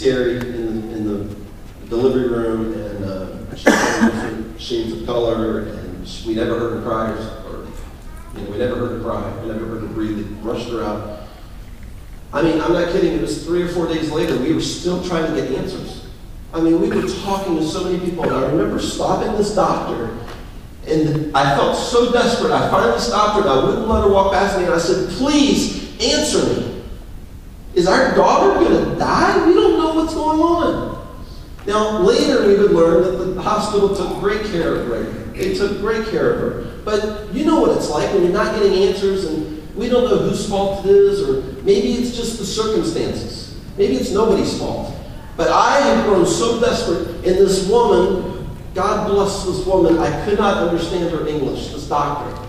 scary in the delivery room, and she had different shades of color, and we never heard her cry, we never heard her cry, we never heard her breathe. They rushed her out. I mean, I'm not kidding. It was 3 or 4 days later, we were still trying to get answers. I mean, we were talking to so many people, and I remember stopping this doctor, and I felt so desperate. I finally stopped her, and I wouldn't let her walk past me, and I said, please, answer me. Is our daughter going to die? We don't know what's going on. Now, later we would learn that the hospital took great care of Reagan. They took great care of her. But you know what it's like when you're not getting answers, and we don't know whose fault it is, or maybe it's just the circumstances. Maybe it's nobody's fault. But I had grown so desperate, and this woman, God bless this woman, I could not understand her English, this doctor.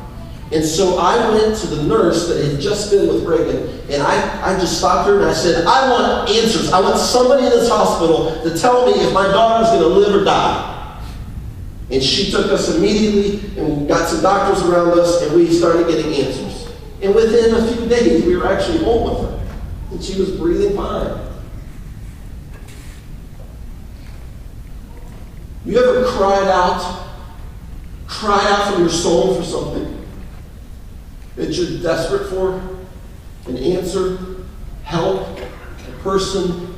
And so I went to the nurse that had just been with Reagan, and I just stopped her and I said, I want answers. I want somebody in this hospital to tell me if my daughter's going to live or die. And she took us immediately, and we got some doctors around us, and we started getting answers. And within a few days, we were actually home with her, and she was breathing fine. You ever cried out from your soul for something that you're desperate for? An answer, help, a person?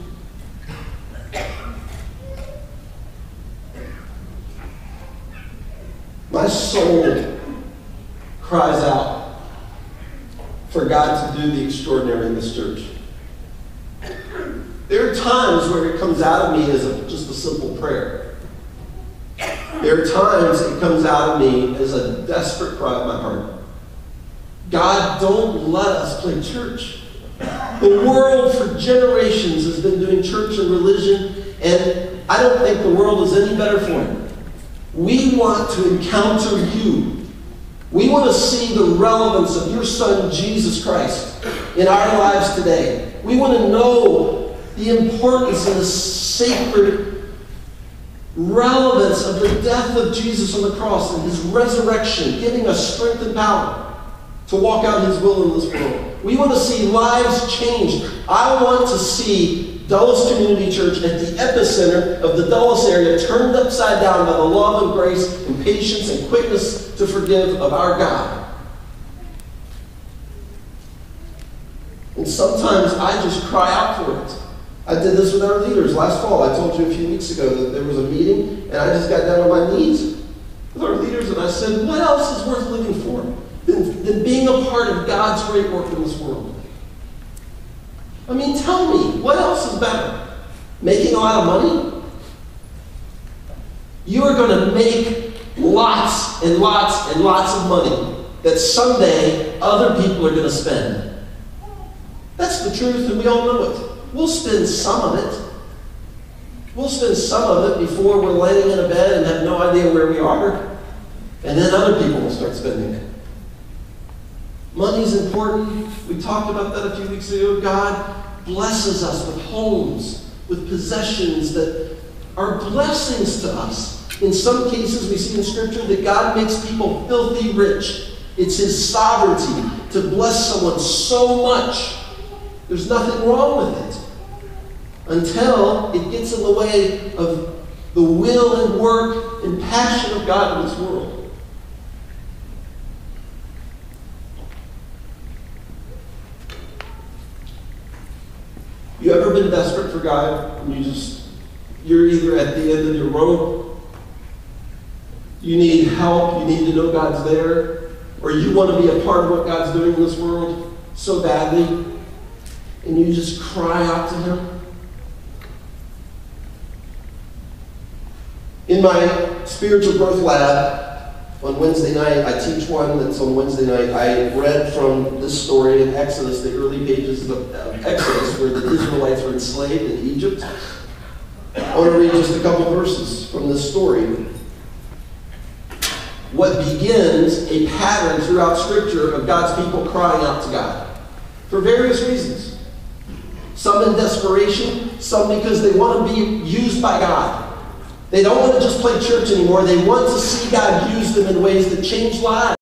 My soul cries out for God to do the extraordinary in this church. There are times where it comes out of me as just a simple prayer. There are times it comes out of me as a desperate cry of my heart. God, don't let us play church. The world for generations has been doing church and religion, and I don't think the world is any better for it. We want to encounter you. We want to see the relevance of your Son, Jesus Christ, in our lives today. We want to know the importance and the sacred relevance of the death of Jesus on the cross and his resurrection, giving us strength and power to walk out his will in this world. We want to see lives changed. I want to see Dulles Community Church at the epicenter of the Dulles area, turned upside down by the love and grace and patience and quickness to forgive of our God. And sometimes I just cry out for it. I did this with our leaders last fall. I told you a few weeks ago that there was a meeting, and I just got down on my knees with our leaders, and I said, what else is worth living for than being a part of God's great work in this world? I mean, tell me, what else is better? Making a lot of money? You are going to make lots and lots and lots of money that someday other people are going to spend. That's the truth, and we all know it. We'll spend some of it. We'll spend some of it before we're laying in a bed and have no idea where we are. And then other people will start spending it. Money's important. We talked about that a few weeks ago. God blesses us with homes, with possessions that are blessings to us. In some cases, we see in Scripture that God makes people filthy rich. It's his sovereignty to bless someone so much. There's nothing wrong with it until it gets in the way of the will and work and passion of God in this world. You ever been desperate for God and you're either at the end of your rope, you need help, you need to know God's there, or you want to be a part of what God's doing in this world so badly, and you just cry out to him? In my spiritual growth lab on Wednesday night, I teach one that's on Wednesday night. I read from this story in Exodus, the early pages of Exodus, where the Israelites were enslaved in Egypt. I want to read just a couple verses from this story. What begins a pattern throughout Scripture of God's people crying out to God for various reasons. Some in desperation, some because they want to be used by God. They don't want to just play church anymore. They want to see God use them in ways that change lives.